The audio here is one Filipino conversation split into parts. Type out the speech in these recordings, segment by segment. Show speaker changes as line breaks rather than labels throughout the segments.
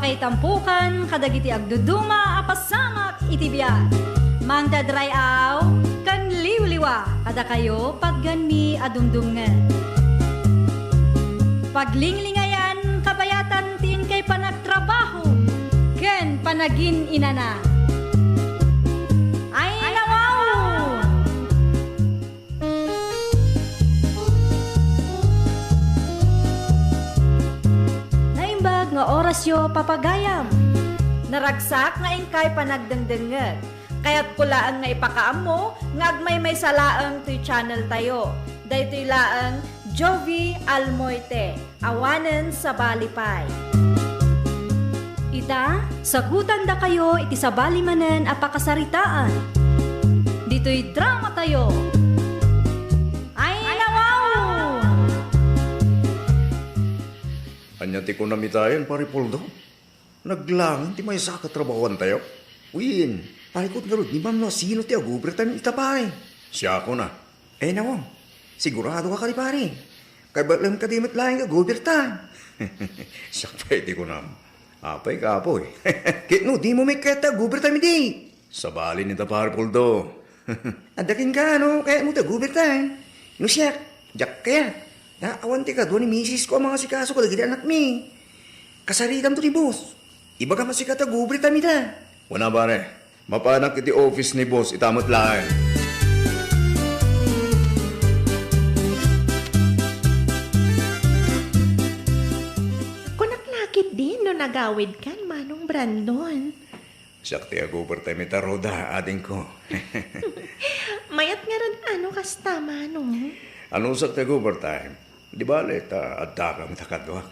Apay tampukan, kadagiti agduduma, apasamak itibiyat. Mang dadray aw, kan liwliwa, kada kayo patgani adumdumngan. Paglinglingayan, kabayatan tin kay panagtrabaho, ken panagin inana. Ay nawaw! Naimbag nga oras yo papagayam. Naragsak nga ingkay panagdengdengeg. Kaya't pulaan nga ipakaam mo, ngagmay may salaang to'y channel tayo. Daytoy laang Jovi Almoite, awanen sa balipay. Ita, sagutan da kayo iti sa balimanen apakasaritaan. Dito'y drama tayo. Ay nawaw!
Anya ti ko namitayan, pare Poldo. Naglangan ti may sakatrabawan tayo. Win, parikot nga rin, di ma'am no, sino ti agubri tayo ita pare? Siya ako na. Eh nawang, sigurado ka ka ni pare. Kaya ba't lang kadimit lang agubri tayo? Siya pwede ko na. Apay ka po eh. Kit no, di mo may kaya agubri tayo di. Sa bali nita pare Poldo. Adakin ka no, kaya mo agubri tayo. No siya, jak kaya. Naawan ti ka doon ni misis ko ang mga sikaso ko lagi anak mi. Kasaritam to ni boss. Iba ka masikat agubri tayo da. Wana pare, mapanak iti office ni boss, itamot lang.
Kunaklakit din no nagawid kan Manong Brandon.
Sakti ako overtime ita roda, ading ko.
Mayat nga rin ano kasta Manong.
Anong sakti ako overtime? Di ba leta, adda ka matakadwak.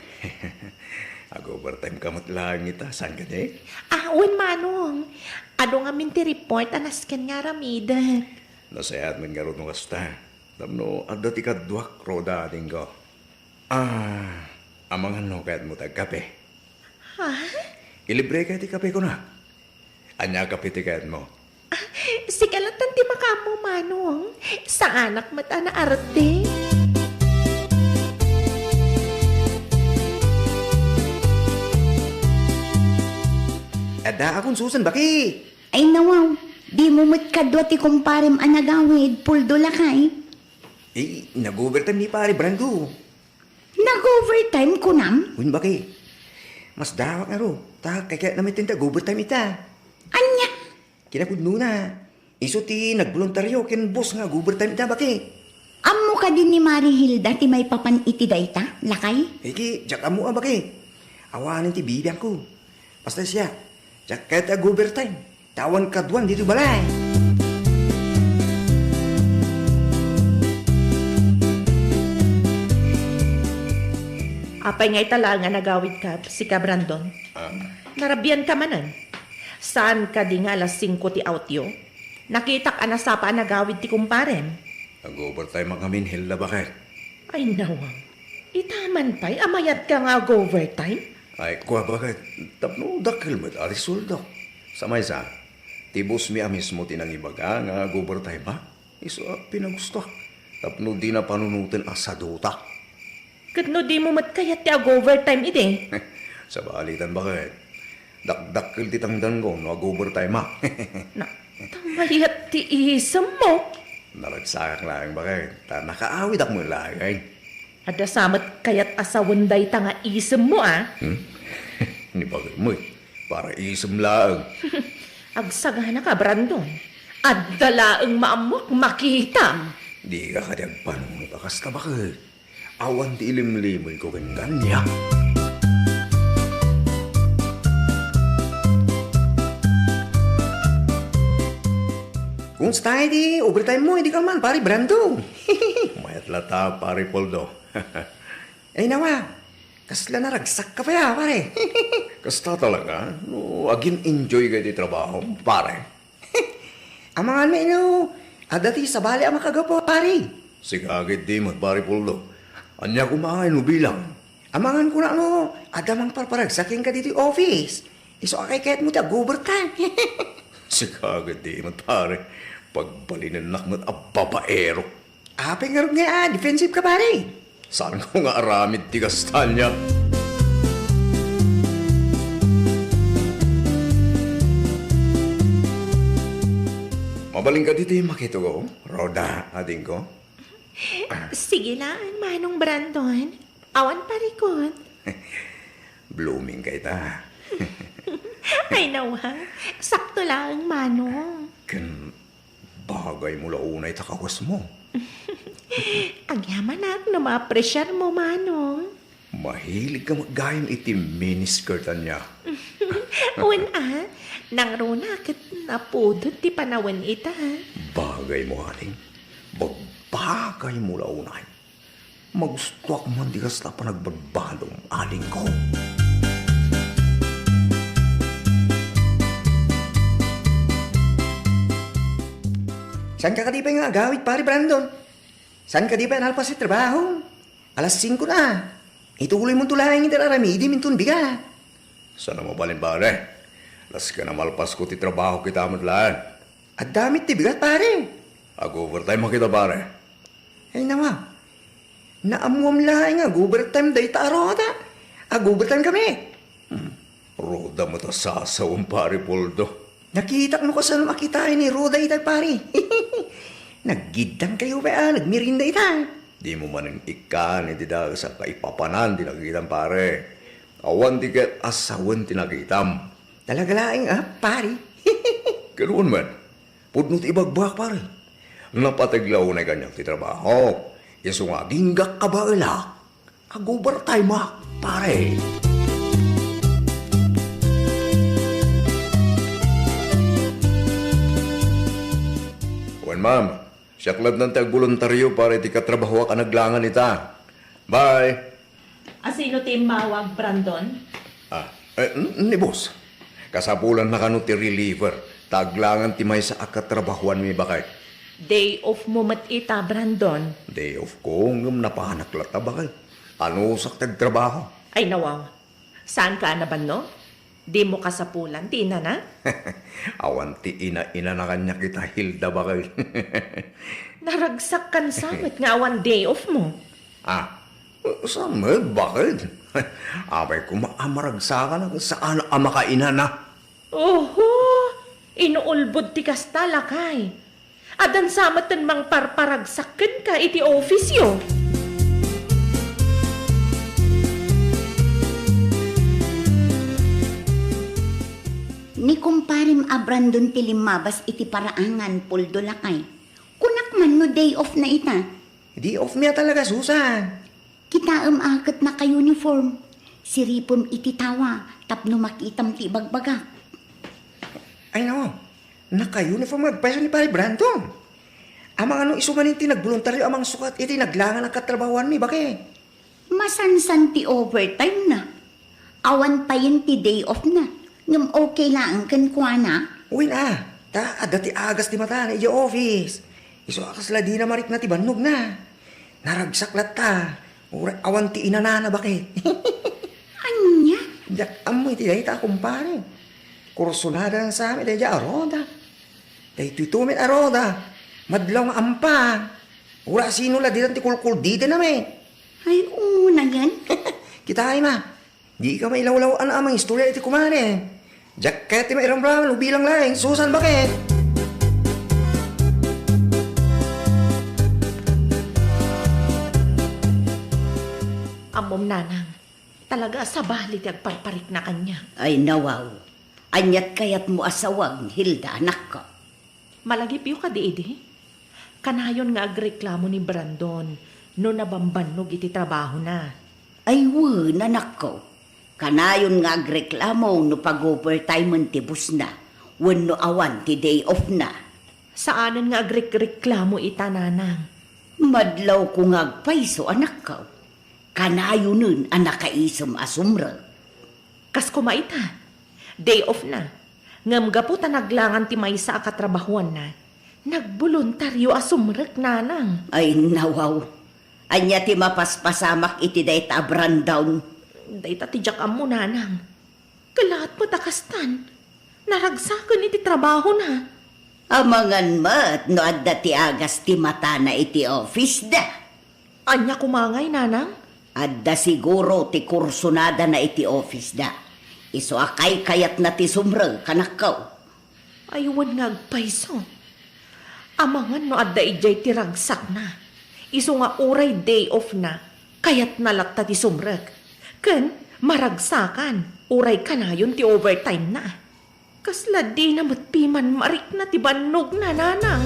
Ako overtime kamot lang ita, saan ka di?
Awan Manong, ado nga minti report anasken nga ramidat.
Nasayat man nga ron mo kasta. Tamno, adda ti kadwak, roda ading ko. Amang ano kaya't mo tagkape.
Ha?
Ilibre ka ti kape ko na. Anya kape ti kaya't mo.
Sigalatan ti makamo Manong, sa anak mata na arte.
Ada akong susan, baki?
Ay nawaw, di mo kadwa ti kumparem anagawid, puldo lakay.
Eh, nag-overtime ni pare Brando.
Nag-overtime ko nam?
Win baki? Mas dawak nga ro. Kaya namin tinta, overtime ita.
Anya?
Kinapudno na. Iso ti nagboluntaryo, kin boss nga, overtime ita, baki?
Amo ka din ni Mari Hilda ti may papan iti dayta, lakay?
Eki, jak amo baki? Awanin ti bibiyang ko. Basta siya. Jak kahit overtime. Tawan kaduan dito balay.
Apay nga itala nga nagawid ka, si ka Brandon. Narabian ka manan. Saan ka di nga alas 5 ti outyo? Nakita ka na sa pa nagawid ti kumparen.
Nag-overtime ang kami, Hilda, bakit?
Ay nawang, itaman pa'y amayat ka nga overtime?
Ay, kuha bakit? Tapno, dakil mo't arisuldo. Sa may sa, tibos mi mismo tinangibaga nga overtime ha? Iso, pinagusto. Tapno, di na panunutin asaduta.
Katno di mo matkayat ti overtime ide.
Sa balitan bakit? Dakdakil titangdan ko, no overtime ha?
Na, tamayat ti isam mo.
Naragsak lang bakit? Ta nakaawid ako mo lagay.
Ada samat kayat asawanday ta nga isam mo
Ni bagay mo para isam lang.
Agsagana ka, Brandon. At dalaang maamok makitam.
Di ka kadyag panunod akas ka bakit? Awan ti ilimlimoy ko ganya. Kung stay di, overtime mo, hindi ka man, pare Brando. Mayat lata, pare Poldo. Ay nawa, kasla na ragsak ka pa ya, pare. Kasta talaga, no, agin enjoy ka di trabaho, pare. Amangan mo, no, adati sa bali ang makagapo, pare. Sigagit di mo, pare Poldo. Anya kumain mo bilang. Amangan ko na, no, adamang parparagsakin ka dito office. Iso akay kahit mo tag-overtime. Sigagit di mo, pare. Pagbalinan nakmat ang babaero. Apay nga rin nga, defensive ka pare. Saan ko nga aramid ti Kastanya? Mabaling ka dito yung makito ko. Roda, ading ko.
Sige lang, Manong Brandon. Awan parikot.
Blooming ka ita.
Ay nawa, sakto lang, Manong.
Kan bagay mula unay takawas mo.
Ang yaman na ma-pressure mo, Manong.
Mahilig ka maggayam iti miniskirtan niya.
Uwan nang runa kat napudot ti panawan ita.
Bagay mo, aling. Bagbagay mula unay. Magusto ako man di kas na panagbabalong, aling ko.
Saan ka di pa yung agawit, pare Brandon? Saan ka di pa nalpas sa trabaho? Alas 5 na. Ituloy mong tulahin yung tararamidi, mintun biga.
Sana mabalin, pare. Las ka na malpas ko ti trabaho kita madlaan.
At damit ti bigat, pare.
Ag-overtime mo kita, pare.
Ay nawa. Naamuam lahay nga, overtime day taroda. Ag-overtime kami.
Roda mo ta sasawang, pare Poldo.
Nakita ko saan makitain ni Roda itay, pare. Naggidang kayo ba, nagmirinda itay.
Di mo man ang ikan, hindi dahil sa kaipapanan, tinakitam, pare. Awan tiket, asawan tinakitam.
Talaga laing, pare.
Ganoon man, pudnot ibagbak, pare. Napataglaw na kanyang titrabaho. Iso nga, ginggak ka ba ila? Ag-overtime, pare. Wan, ma'am. Siyaklad ng tag-voluntaryo para iti katrabaho ka naglangan ita. Bye!
Asino ti mawag, Brandon?
Ni boss. Kasapulan na kano ti reliever. Taglangan ti may sa akatrabahuan mi bakay.
Day off mo mat ita, Brandon.
Day off ko, ngam napahanak lata bakay. Ano sak tagtrabaho?
Ay nawaw, saan ka na ba, no? Di mo kasapulan, di na na?
Awan ti ina na kanya kita Hilda bakay.
Naragsak kan samit nga awan day off mo.
Samad bakit? Abay ko maamaragsakan na saan ang makaina na.
Oho, inuulbod ti kastala kay. Adan samatan mang parparagsakan ka iti ofisyo.
Ni kumparim a Brandon ti limabas iti paraangan, Poldo lakay. Kunak man no day off na ita.
Di off niya talaga, Susan.
Kita akat na ka-uniform. Siripom iti tawa, tapno makitam ti bagbaga.
Ay no, naka-uniform magpaso ni pare Brandon. Amang ano isumanin ti nagboluntaryo amang sukat iti naglangan ang katrabahuan mi, bakit?
Masansan ti overtime na. Awan pa yun ti day off na. Ngam okay lang kan kwa na.
Uy na, ada ti agas ti mata na iya office. Iso akas la di na marik na ti bannog na. Naragsak ta. Ura, awan ti inanana, bakit?
Anya?
Diyak amoy ti dahita kumpare. Kursunada lang sa amin, dahil aroda. Dahil tutumit aroda. Madlaw nga ampa. Ura, sino la di ti kulkul dito namin.
Ay, una yan.
Kita ay ma. Di ka mailawlawan amang istorya iti kumare. Diyak kaya ti mairamraman, ubilang laing. Susan, bakit?
Amom nanang, talaga sa balit agparparik na kanya.
Ay nawaw, anyat kayat mo asawag, Hilda, anak ko.
Malagip ka di. Kanayon nga agreklamo ni Brandon no nabambanog iti trabaho na.
Ay wan, anak ko. Kanayon nga agreklamo no pag-overtime ti bus na, wenno awan ti day off na.
Saanan nga agreklamo ita nanang?
Madlaw ko nga agpaiso, anak ko. Kanayonon ang nakaisom asumra.
Kas kumaita, day off na. Ngam gaputa naglangan ti may sa akatrabahuan na. Nagboluntaryo asumrek nanang.
Ay nawaw, anya ti mapaspasamak iti dayta Brandon.
Dayta ti jak mo nanang. Kalaat mo takastan. Naragsakan iti trabaho na.
Amangan mat no adda ti agas ti mata na iti office da.
Anya kumangay nanang?
Adda siguro ti kursunada na iti office da. Iso akay kayat na ti sumrang kanakaw.
Aywan nga agpaiso. Amangan no adda ijay tiragsak na. Iso nga uray day off na, kayat nalatta ti sumrek. Ken, maragsakan, uray kanayon ti overtime na. Kasla di na matpiman marik na ti bannog na nanang.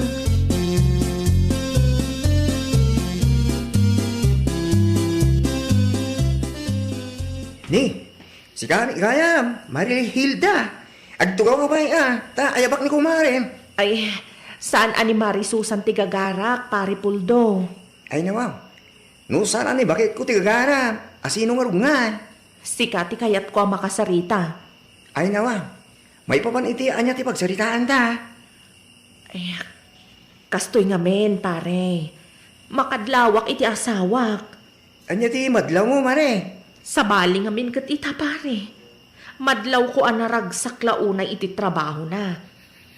Ni, si Kani Gayam, Maril Hilda. Agtugaw ka ba ta ayabak ni kumarin.
Ay, saan ani Marisusan ti gagarak, pari Puldo?
Ay nawaw, no saan ani bakit ko tigagara? Asino nga rungan?
Sika ti kayat ko ang makasarita.
Ay nawaw, may papaniti anya ti pagsaritaan ta.
Ay, kastoy nga men, pare. Makadlawak iti asawak.
Anya ti madlaw mo, mare.
Sa bali nga min kat ita, pare. Madlaw ko ang naragsak launay iti trabaho na.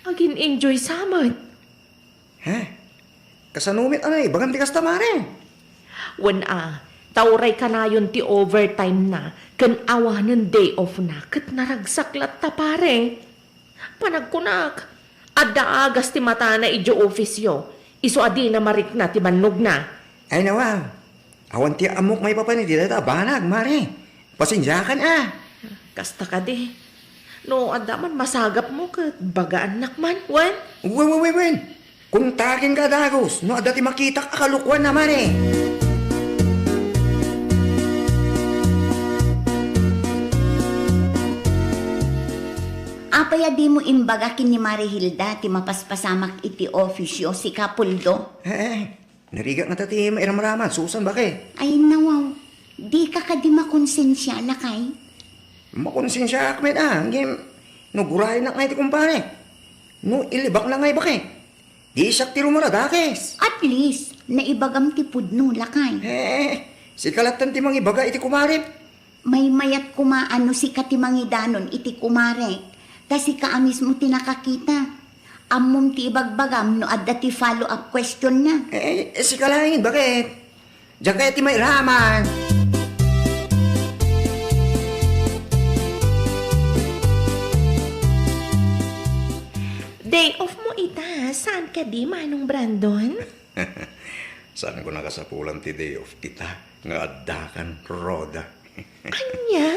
Agin enjoy samad.
Ha? Kasanumit anay, bagam ti kasta, mare.
Wen tauray ka na yun ti overtime na, kan awanan day off na, kat naragsak latta, pare. Panagkunak, adda agas ti mata na idyo ofisyo, iso adi na marik na ti bannog na.
Ay nawaw, awan ti amok may papaniti data banag, mare. Pasensyakan
Kasta ka di. No, adda man masagap mo kat bagaan nakman, wen?
Wen. Kung takin ka dagos, no adati makita akalukwan na, mare.
Apaya di mo imbaga kin ni Marihilda ti mapaspasamak iti ofisyo si Kapuldo.
Narigat nga tati mairamaraman, susan bakit?
Ay nawaw, di ka ka di makonsensya lakay.
Makonsensya akmet game. No gurahin na ngay ti kumpare. No ilibak na ngay bakit? Di isak ti rumara dakes.
At least, naibagam ti pudno lakay.
Si kalatan ti mga ibaga iti kumare.
May mayat kumaano si katimangidanon iti kumare. Kasi ka mismo tinakakita. Amom ti ibagbagam no adda ti follow-up question na.
Si kalangin, bakit? Diyan kaya ti may raman.
Day off mo ita, saan ka di, Manong Brandon?
Saan ko nakasapulan ti day of kita nga addakan roda.
Anya?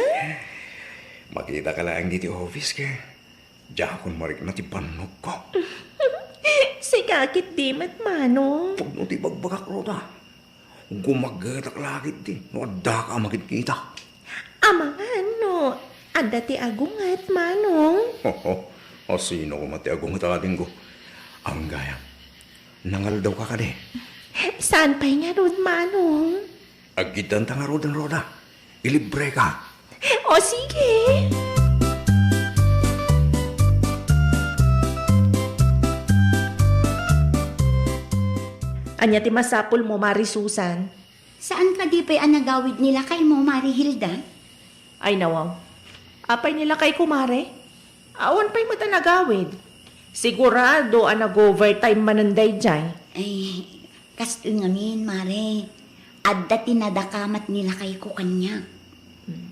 Makita ka lang dito office ka. Diyan akong marik na ti panog ko.
Sigakit di mat, Manong.
Pag no ti bagbagak roda. Gumagatak langit di. No adda ka makikita.
Amangan, no. Adda ti agungat, Manong.
O sino ko mati agong ating ko. Ang gaya. Nangal daw ka kade.
Saan pa'y nga rod, Manong?
Agitan ta nga roda. Ilibre ka.
O sige. Anya ti masapul mo, Marisusan?
Saan ka di pa'y anagawid nila kay mo, Marihilda?
Ay nawaw. Apay nila kay kumare? Awan pa'y matanagawid. Sigurado ang nag-overtime mananday dyan.
Ay, kasto ngamin, Mare. Adda tinadakamat nila kay ko kanya.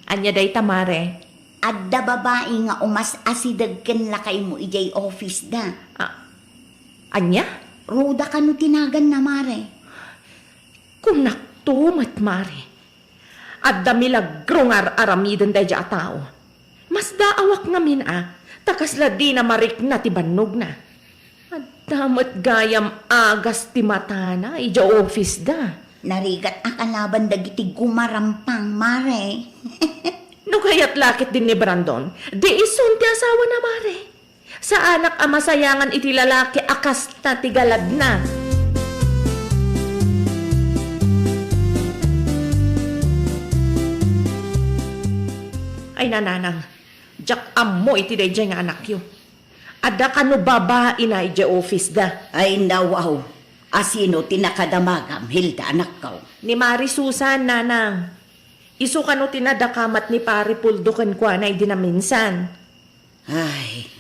Anya day tamare.
Adda babae nga umas asidagken lakay mo ijay office da.
Anya?
Ruda ka no tinagan na, Mare.
Kung naktumat, Mare. Adda milagro nga aramidan day dya tao. Mas daawak ngamin takasla di na marik na ti bannog na. Adda mat gayam agas ti mata na ija office da.
Narigat akalaban dagiti gumarampang, Mare.
No kayat lakit din ni Brandon, di isun ti asawa na, Mare. Sa anak masayangan iti lalaki akas na ti galad na. Ay nananang, jak ammo iti day nga anak yo. Ada ka no babae na iti office da.
Ay nawaw, asino tinakadamagam, Hilda anak ko.
Ni Marisusan, nanang. Isu ka no tinadakamat ni Pari Puldo kan kwa na idinaminsan.
Ay,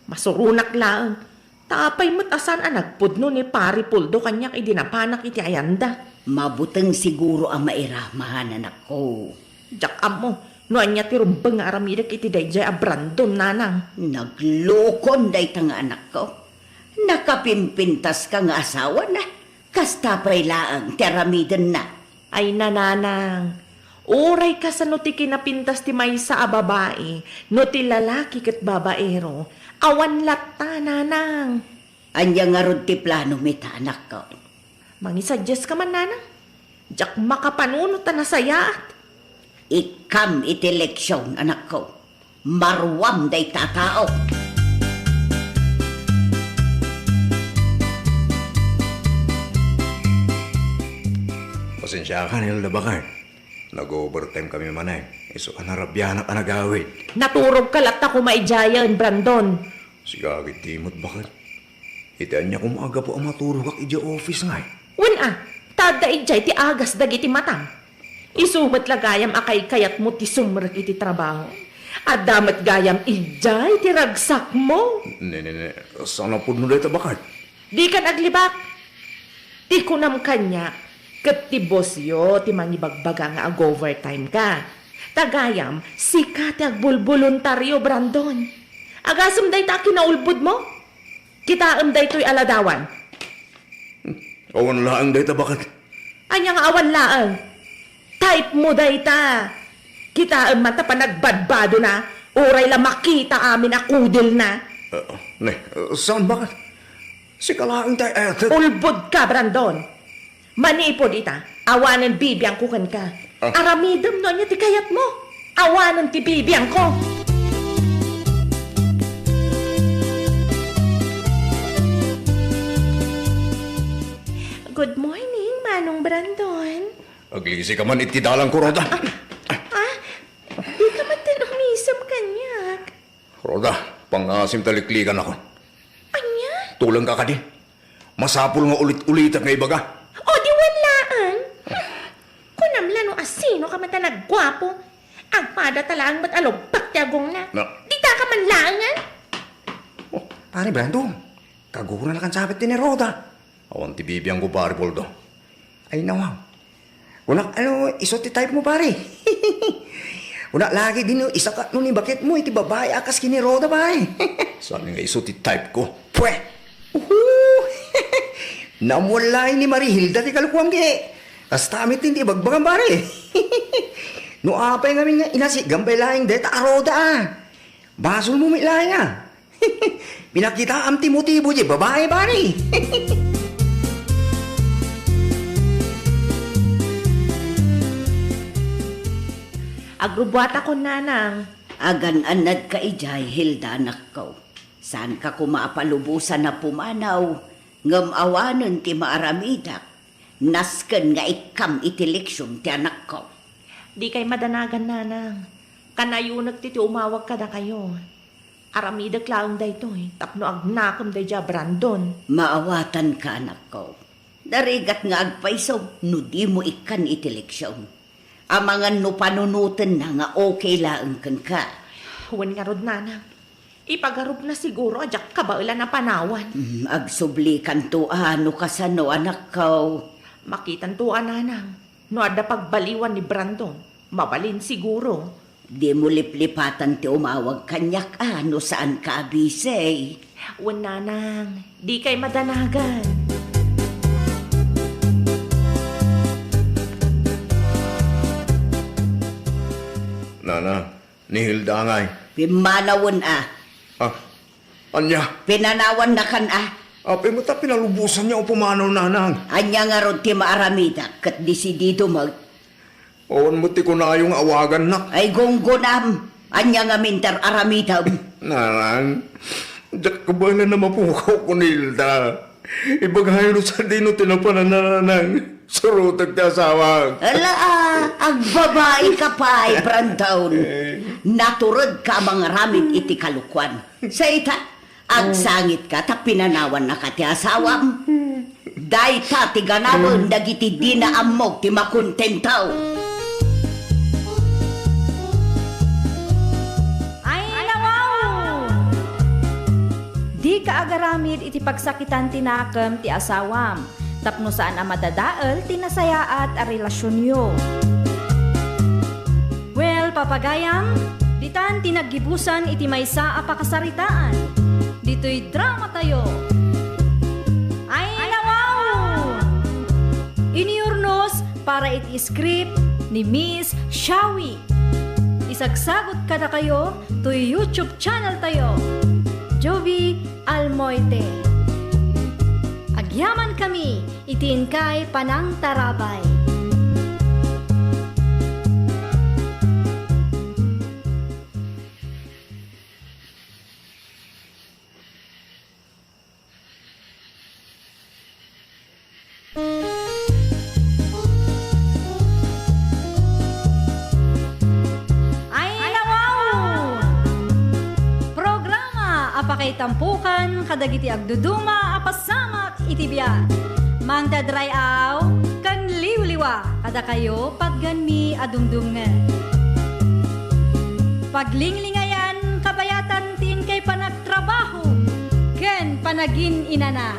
Masurunak lang. Tapay matasan nagpudno ni Pari Puldo kanyak idinapanak iti ayanda.
mabuteng siguro ang mairamahan anak ko.
Jak amo, no anya ti rumbeng nga aramidak iti dayjay a Brandon, nanang.
Naglokon day tanga anak ko. Nakapimpintas ka nga asawa na. Kasta pa'y laang teramidan na.
Ay nananang, uray ka sa no ti kinapintas ti maysa a babae, no ti lalaki ket babaero, awan latta nanang.
Anya nga rod ti plano mita anak ko.
Mangisuggest ka man nanang, jak makapanunot ta nasayaat.
Ikam iti leksyon anak ko. Marwam day tatao.
Pasensya ka, Nilda Bakar. Nag-overtime kami manay. Iso ka narabyan ka nagawid.
Naturog ka latta ko maijayan, Brandon.
Sigagit timot Bakar. Itaan niya kung maaga po ang maturog kak ija office nga.
Tada ijay ti agas dagiti matang. Isumat lagayam akay kayat mo ti sumrek iti trabaho. At damat gayam ijay ti ragsak mo.
Ne. Sana po nulay ta Bakar.
Di ka naglibak. Ti kunam kanya. Kat ti boss yo, ti mangibagbaga nga ag-overtime ka. Tagayam, sika ti agbulboluntaryo, Brandon. Agasam day ta kinaulbud mo. Kitaam day to'y aladawan.
Awan laang day ta Bakar.
Anya nga awan laang. Type mo day ta. Kitaam man ta pa nagbadbado na. Oray la makita amin akudil na.
Saan Bakar? Si kalaang tayo atat.
Ulbud ka, Brandon. Manipod ita, awanan bibiyang kukan ka. Aramidam no niya ti kayat mo. Awanan ti bibiyang ko. Good morning, Manong Brandon.
Aglisi ka man itidalang ko, Roda.
Di ka man tinumisam kanyak.
Roda, pangasim taliklikan ako.
Anya?
Tulang ka ka di. Masapul nga ulit-ulitan nga ibaga.
O di walaan. Kunamla no asino ka man ta naggwapo. Ang pada talang ba't alog paktiyagong na. Di ta ka man laangan.
Pare Brandon, kagura na kan sabit ni Roda.
Awan ti bibiyang ko pare Poldo.
Ay nawaw. Unak iso ti type mo pare. Unak lagi din isa ka nun bakit mo iti babae akas kini Roda pare.
Saan nga iso ti type ko?
Pwe. Namulay ni Marihilda ti kalukuang ki. Kastamit din ti bagbagan pare. No apay ngamin nga inasi gambay laing deta Roda ah. Basol mo milay nga. Pinakita am ti motibo di babae pare.
Agrubwata ko nanang.
Agan-anad ka ijay, Hilda anak ko. Saan ka kumapalubusan na pumanaw? Ngam awanon ti maaramidak. Nasken nga ikam iti leksyon ti anak ko.
Di kay madanagan nanang. Kanayunag ti umawag ka na kayo. Aramidag laong day to tapno agnakam day ja Brandon.
Maawatan ka anak ko. Darigat nga agpaisaw, no di mo ikan iti leksyon. Amangan no panunutan na nga okay laang kan ka.
Huwan nga rod nanang. Ipagarup na siguro ajak kabaila na panawan.
Agsubli kan to ano kasano anak ko.
Makitan to nanang. No ada pagbaliwan ni Brandon. Mabalin siguro.
Di mo liplipatan ti umawag kanyak ano saan ka abisay.
Huwan nanang. Di kay madanagan.
Nana, ni Hilda ngay.
Pimanawon
Anya?
Pinanawan na kan
Ape mo ta pinalubusan niya o pumanaw nanang.
Anya nga ron ti maaramida kat disidido mag.
Awan mo ti ko na yung awagan nak.
Ay gonggonam. Anya nga minter aramidam.
Nanang, dak kabala na mapukaw ko ni Hilda. Ibagayon sa dino tinapanan na nanang. Surutag ti asawag.
Ala agbabae ka pa ay Brandon. Naturod ka mga ramid iti kalukwan. Sa ita, agsangit ka ta pinanawan na ka ti asawam. Day ta ti ganawon dagiti di na amog ti makontentaw.
Ay, nawaw! Di ka agaramid iti pagsakitan tinakam ti asawam. Tapno saan ang madadaal, tinasayaat a relasyon nyo. Well, papagayam, ditan tinaggibusan iti maysa a pakasaritaan. Dito'y drama tayo. para iti script ni Miss Shawi. Isagsagot ka na kayo to YouTube channel tayo, Jovi Almoite. Agyaman kami, itin kay Panang Tarabay. Apakay tampukan, kadagiti agduduma, apasamak itibiyat. Mang dadrayaw, kan liwliwa, kada kayo pagganmi adumdumngan. Paglinglingayan, kabayatan tin kay panagtrabaho, ken panagin inana.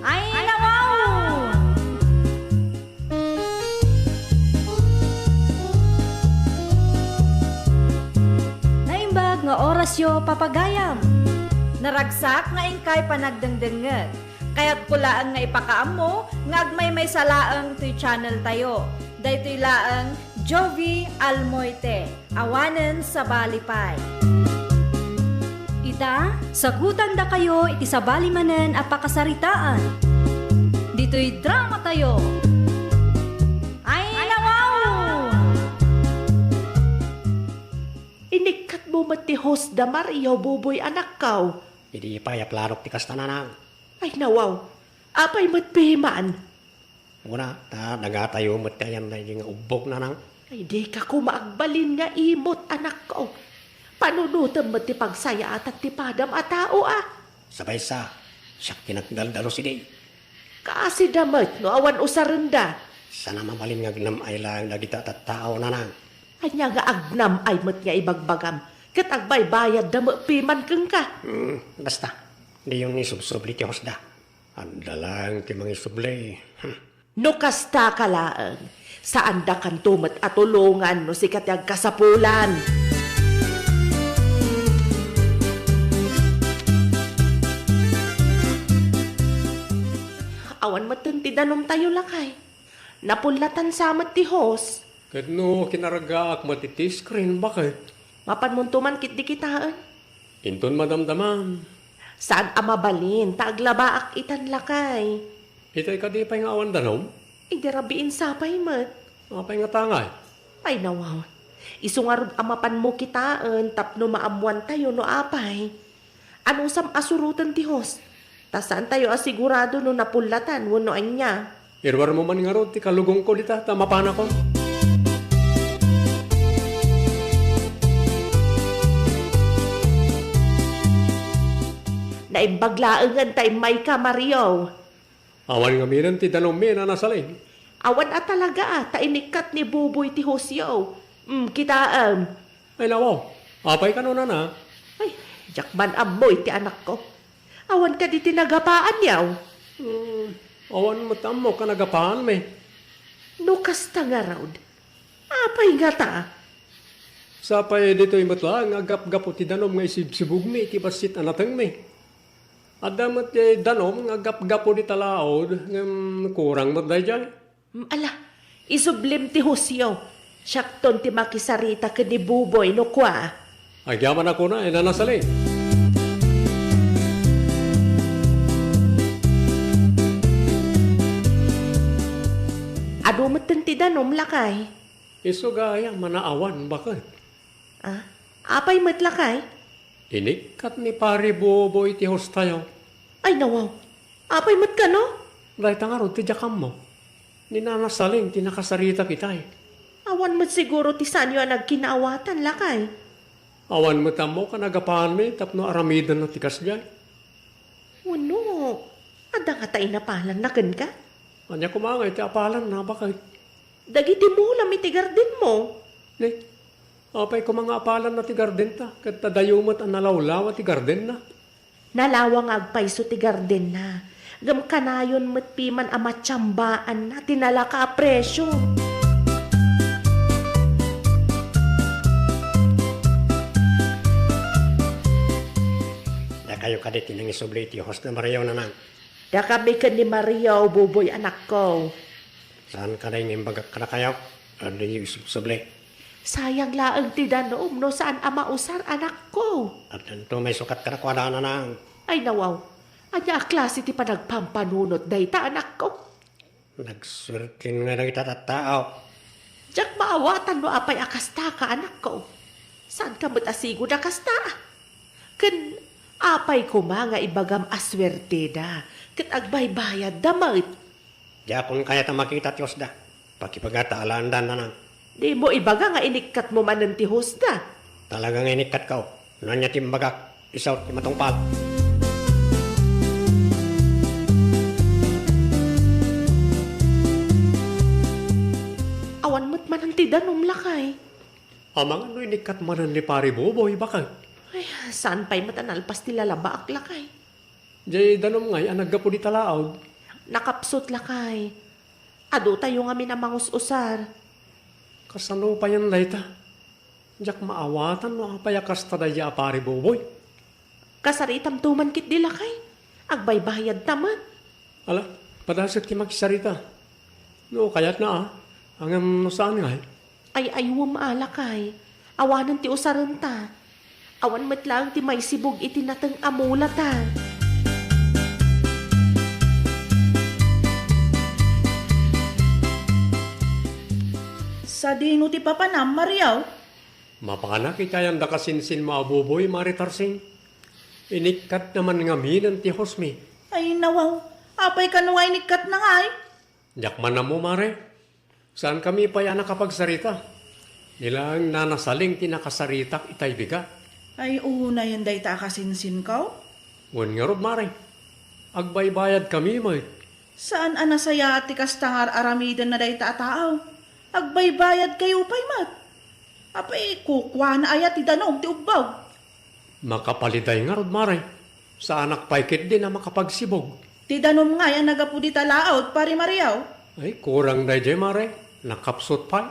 Ay nawaw! Naimbag nga orasyo papagayam. Naragsak nga ingkay panagdengdenget. Kaya't pulaan nga ipakaam mo, ngagmay may salaang tuy channel tayo. Daytoy laang Jovi Almoite, awanen sa balipay. Ita, sagutan da kayo iti sa balimanen a pakasaritaan. Dito'y drama tayo. Ay nawaw!
Inikat mo mati host da Mario buboy anak kaw.
Hindi pa yaplarok ti kastananang.
Ay nawaw, apay matpihimaan.
Una, nagatayo mo't kayan na yung ubog na nang.
Ay di ka kumaagbalin nga imot anak ko. Panunutan mo ti pagsaya at tipadam a tao ah.
Sabay sa, siya kinagdaldalo si Day.
Kaasi damat no awan usarenda.
Sana mamalin nga gnam ay lang nagita at tao na nang.
Anya nga agnam ay mat nga ibagbagam. Kat agbay bayad da piman keng ka.
Basta, di yung isubsubli ti hosda. Anda lang ti mga isubli.
No kasta kalaan, saan da kan tumat at tulungan no si katyag kasapulan. Awan matunti danom tayo lakay. Napulatan samat ti hos.
Kadno kinaragaak matiti screen bakit?
Mapan mo tuman kit di kitaan.
Inton madamdaman.
Saan amabalin, taglabaak itan lakay.
Itay ka di pa nga awan danom?
Idirabiin sapay mat.
Apay nga tangay.
Ay nawaw. Isungarod amapan mo kitaan, tapno maamuan tayo no apay. Anong sam asurutan ti hos? Tasaan tayo asigurado no napulatan, wano anya.
Irwar mo man nga ro, ti kalugong ko dita, tamapana ko.
Naimbaglaangan tay may ka, Mario.
Awan nga miran ti danom mi na nasaling.
Awan at talaga tainikat ni Buboy ti Hosyo. Kitaan.
Ay nawaw, apay ka no na.
Ay, jakman amoy ti anak ko. Awan ka di tinagapaan yaw.
Awan mo tamo ka nagapaan mi.
Nukas ta nga raud. Apay nga ta.
Sapay dito imatla, nga gap-gapo ti danom nga isibsibug mi, ti basit anatang mi. At damat danom, nga gap-gapo di talaod, nga kurang mo day dyan.
Ala, isublim ti Hosyo. Syakton ti makisarita ka ni Buboy no kwa.
Agyaman ako na, nanasaling.
Ado matan ti danom lakay.
Isugaya, manaawan, bakit?
Ah, apay matlakay?
Inikat ni pare Boboy ti host tayo.
Ay nawaw, apay mat ka no?
Dahil tangarod ti jakam mo. Ninanasaling, tinakasarita kitay.
Awan mat siguro ti sanyo nagkinaawatan lakay.
Awan mo tamo ka nagapaan mi, tapno aramidan na tikas dyan.
Wano, ada nga tayo napalan na ken ka?
Anya kumangay, ti apalan na, bakit?
Dagiti mo lam iti garden mo.
Ne, apay ko mga apalan na ti garden ta, kat tadayumot ang nalawlaw ti garden na.
Nalawang agpayso ti garden na. Gam kanayon mat piman amatsambaan na tinalaka a presyo.
Da kayo kadit nang isubli ti host na Mario na nang.
Da kami ka ni Maria o Buboy anak ko.
Saan ka na yung bagak ka na kayo? Ano yung subli?
Sayang laang ti danom no saan ama usar anak ko.
At ito may sukat ka na kwa na nang.
Ay nawaw, anya klase ti panagpampanunot dayta anak ko.
Nagsurkin nga na kita tao.
Diyak maawatan no apay akasta ka anak ko. Saan ka mo't asigo na kasta? Ken apay ko mga ibagam aswerte da. Ket agbaybayad damit.
Di akong kaya ta makita ti Hosda. Pakipagatalaan na nang.
Di mo ibaga nga inikat mo man ng tihos da.
Talagang inikat ka. Nanya timbagak. Isaw ti matungpal.
Awan mo't man ang tidanom lakay.
Amang ano inikat manan ni pare Boboy, bakit?
Ay, saan pa'y matanalpas ti lalaba ak lakay?
Jay danom ngay, anag po di talaod.
Nakapsot lakay. Ado tayo nga minamangus-usar.
Kasano pa yan layta? Diyak maawatan no apayakas tadaya pare Boboy.
Kasaritam tuman kit di lakay. Agbaybayad taman.
Ala, padasat ki magsarita. No, kaya't na Hanggang no saan ngay?
Ay aywa maalakay. Awanan ti usaran ta. Awan met lang ti may sibog iti nateng amula ta.
Sa dino ti papanam, Mariaw?
Mapakanak ikayan da kasinsin maabuboy, Maritarsing. Inikat naman nga minan ti Hosmi.
Ay nawaw, apay kanuay nikat na ngay.
Diyak man na mo, Mare. Saan kami pa yan nakapagsarita? Nilang nanasaling tinakasaritak itay biga.
Ay una yun day ta kasinsin kaw.
Ngun nga rod, Mare. Agbaybayad kami, may.
Saan anasaya ati kastangar aramidan na day ta taaw? Agbaybayad kayo pa'y mat. Apay kukwa na ayat ti danom ti ubbaw.
Makapaliday nga rod, Mare. Sa anak paikit din na makapagsibog.
Ti danom nga yan nagapudi talaot, pari Mariaw.
Ay, kurang day jay, Mare. Nakapsot pa.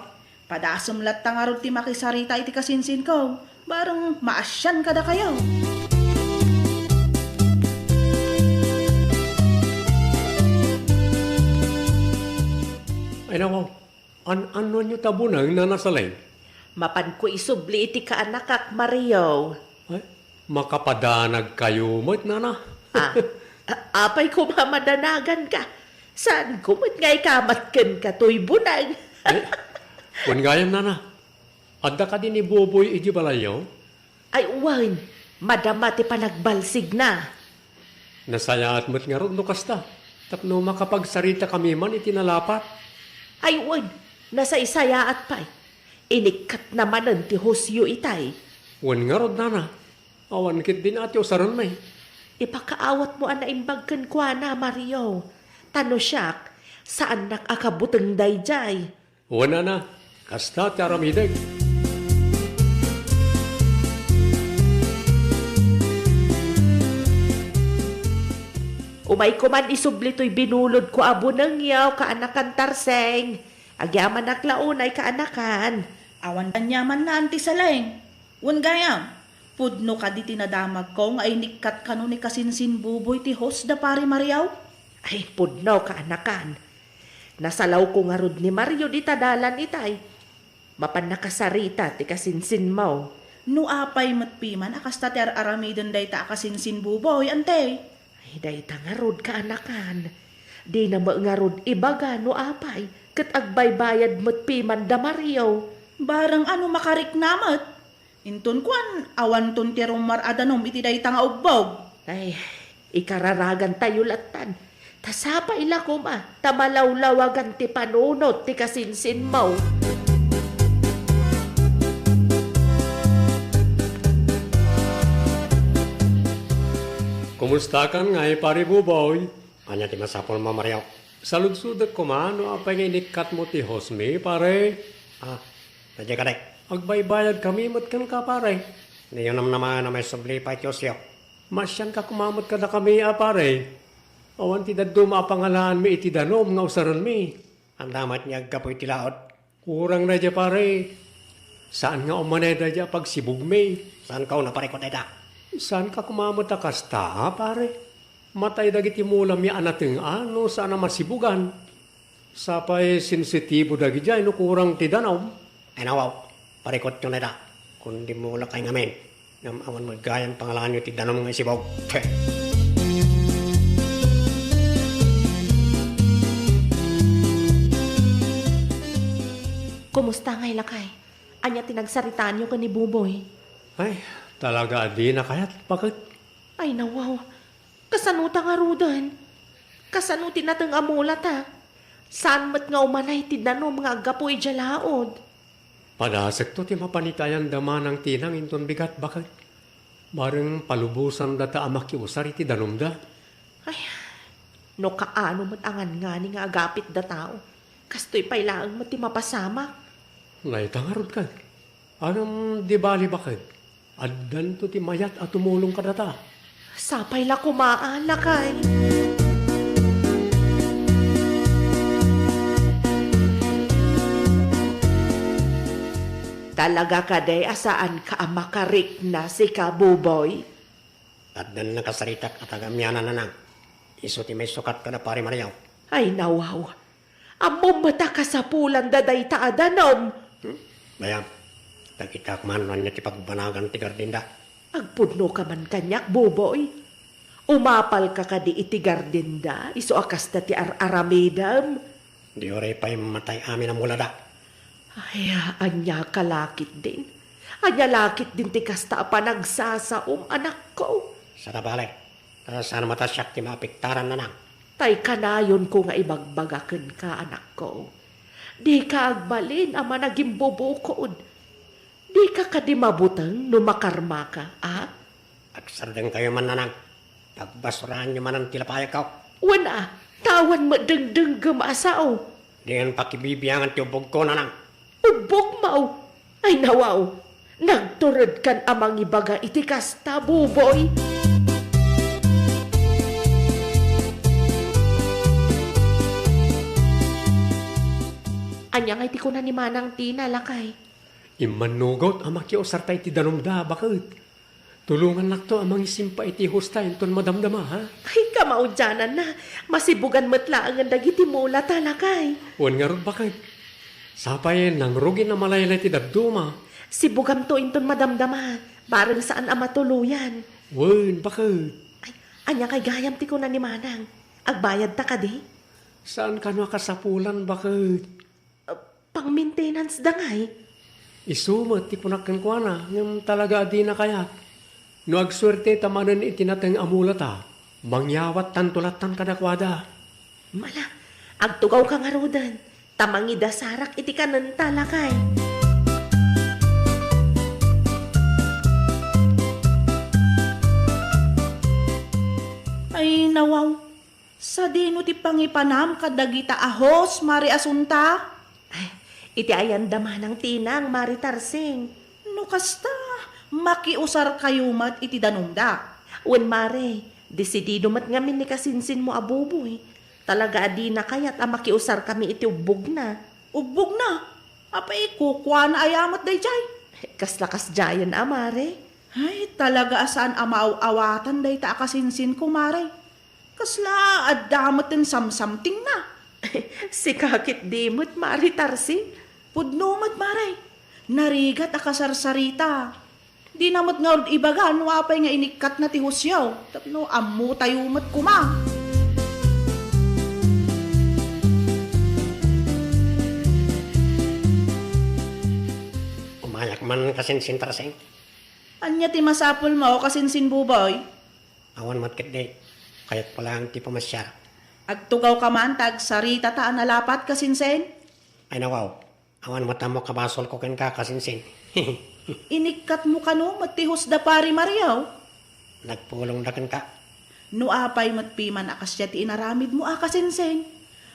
Padasam lat tangarod ti makisarita iti kasinsin ko. Barang maasyan kada kayo.
Ay, naku. Ano nyo tabunang nanasalay?
Mapan ko isubli iti kaanakak Mario.
Ay, makapadanag kayo mo't nana.
Apay ko mamadanagan ka. Saan kumot nga'y kamatken ka to'y bunag.
Ay, kung gayam nana. Adda ka din ni Boboy iji balayaw?
Ay uwan, madama ti panagbalsig na.
Nasayaat mo't nga ron no kasta. Tapno makapagsarita kami man itinalapat.
Ay uwan, nasa isaya at pa'y. Inikat naman ang ti Hosyo itay.
Wan nga ron nana. Awan kit din ati usaran may.
Ipakaawat mo ang naimbagkan kwa na, Mario. Tano siyak, saan nakakabutang dayjay?
Wana na. Kasta ti aramidag.
Umay ko man isubli to'y binulod ko abo ng yaw, kaanakan tarseng. Agyaman naklaunay kaanakan.
Awan kanyaman na anti salaeng. Wan gayam. Pudno ka di tinadamag ko nga inikat kanu ni kasinsin buboy ti Hosda pari Mariaw.
Ay, pudno kaanakan. Nasalaw ko nga rod ni Mario di tadalan itay. Mapan nakasarita ti kasinsin mo.
No apay matpiman akasta ti aramidon day ta kasinsin buboy ante.
Ay, day ta nga rod kaanakan. Di na nga rod ibaga no apay. Kat agbaybayad matpiman da Mario.
Barang ano makarik namat. Intun kuan awan tun ti rumar adanom iti day ta nga ubbog.
Ay, ikararagan tayo latan. Tasapa ila ko ma, tamalawlawagan ti panunot ti kasinsin mo.
Kumusta kan nga pare Boboy?
Anya ti masapol mamariyaw.
Saludsudak ko man, no apay nga inikat mo ti Hosmi, pare.
Nadya ka day.
Agbaybayad kami, mat kan ka, pare.
Niyo naman na may subli pa Diyosyo.
Masyan ka kumamot ka na kami, pare. Awan ti daddo mapangalaan mi iti danom nga usaran mi.
Ang damat niya kapoy tilaod.
Kurang na dya, pare. Saan nga umanay na dya pag sibug mi?
Saan ka na parikot ay da?
Saan ka kumamot na kasta, pare? Matay dagiti mulam ya anateng ano, saan na masibugan? Sapay sensitibo dagi dyan, no kurang ti danom.
Ay nawaw, parikot yun na da. Kundi mo lakay ngamin. Ngam awan mo gayang pangalan nyo ti danom nga isibog.
Kumusta ngay lakay? Anya tinagsaritaan niyo ka ni Buboy?
Ay, talaga di na kayat. Bakit?
Ay nawaw, kasanuta nga rudan. Kasanuti natang amulat ha. Saan mat nga umanay ti danom nga agapoy jalaod.
Padasek to ti mapanitayan dama ng tinang inton bigat. Bakit? Bareng palubusan data amak usar iti danom da.
Ay, no kaano mat angan nga ni nga agapit da tao. Kastoy pailaang mat ti mapasamak.
Naitangarod ka. Anong di bali bakit? Addan to ti mayat at tumulong ka data.
Sapay la kumaan lakay. Talaga ka day asaan ka makarik na si Kabuboy?
At dan nakasaritak at agamyanan na nang. Iso ti may sukat ka na pari Mariaw.
Ay nawaw, amom mata ka sa pulan daday taadanom.
Bayam, tagitak man niya ti pagbanagan ti gardinda.
Agpudno ka man kanyak, Buboy. Umapal ka di iti gardinda, iso akas na ti aramidam.
Di oray pa'y matay amin ang mulada.
Ay, anya kalakit din. Anya lakit din ti kasta pa nagsasaom, anak ko.
Sa tabale, sana matasyak ti mapiktaran na nang.
Tay kanayon ko nga ibagbagaken ka, anak ko. Di ka agbalin ama naging bubukod. Di ka kadi mabutang no makarma ka, ah?
Agsardeng kayo man na nang. Pagbasurahan nyo man ang tilapaya ka.
Wana, tawan mo dengdeng gamasaw.
Di ang pakibibiyangan ti ubog ko na nang.
Ubog mau. Ay nawaw, nagturod kan amang ibaga iti kasta, Buboy. Anya nga iti ko na ni Manang Tina, lakay.
Imanugot ang makiusar tayo ti danom da. Bakit? Tulungan nak to amang isimpa iti hosta inton madamdama, ha?
Ay, kamaudyanan na. Masibugan matlaang ang dagiti mula talakay.
Uwan nga ron bakit? Sapay nang rugi na malaylay ti daduma.
Sibugam to inton madamdama. Barang saan ang matuluyan.
Uwan, bakit?
Ay, anya kay gayam ti ko na ni Manang. Agbayad ta ka di?
Saan ka nakasapulan, bakit?
Pang maintenance da ngay.
Isumat ti punakan ko na. Yung talaga di na kaya. No agswerte tamanan itinatang amulata. Mangyawat tantulatan kadakwada.
Mala, agtugaw ka nga rodan. Tamangi da sarak iti kanan talakay.
Ay nawaw, sa dino ti pangipanam kadagita ahos, Mari Asunta?
Ay, iti ayan dama ng tinang, Mari Tarsing.
No kasta, makiusar kayo mat iti danumda.
Wen Mare, desidido mat ngamin ni kasinsin mo abuboy. Talaga adi na kaya't makiusar kami iti ubog na.
Ubog na, apay kukwa na ayamat day jay.
Kaslakas jayan Mare.
Ay, talaga asaan amaaw-awatan day ta akasinsin ko, Mare. Kasla, adamatin samsamting na.
Si kakit dimot, Mari Tarsing.
Pudnumat, Mare. Narigat akasarsarita. Di namot nga ibagan, wapay nga inikat na ti husyaw. Tapno, amu tayumat kuma.
Umayak man kasinsin Tarsing.
Anya ti masapul mo kasinsin buboy?
Awan matkit di. Kaya't pala ang ti pamasyar.
Agtugaw ka man, tag sarita ta nalapat kasinsen?
Ay nawaw, awan matamo kabasol ko ken ka kasinsin.
Inikat mo kano, matihos da pari Mariaw.
Nagpulong da ken ka.
No apay matpiman akasya ti inaramid mo akasinsen.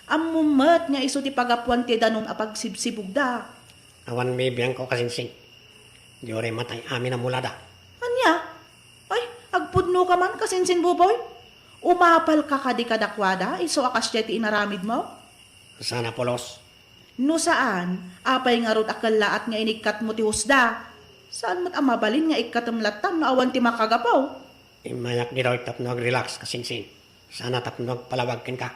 Amumat nga iso ti pagapuan ti danon apagsibsibug da.
Awan may biyang ko kasinsin. Di oray matay amin na mulada.
Anya? Ay, agpudno ka man kasinsin buboy? Umapal ka kadi kadakwada, iso akasya ti inaramid mo?
Sana polos.
No saan, apay nga rod akalaat nga inikat mo ti husda. Saan mat amabalin nga ikatamlatam na awan ti makagapaw?
Imayak di raw tapno ag-relax kasinsin. Sana tapno palawag ken ka.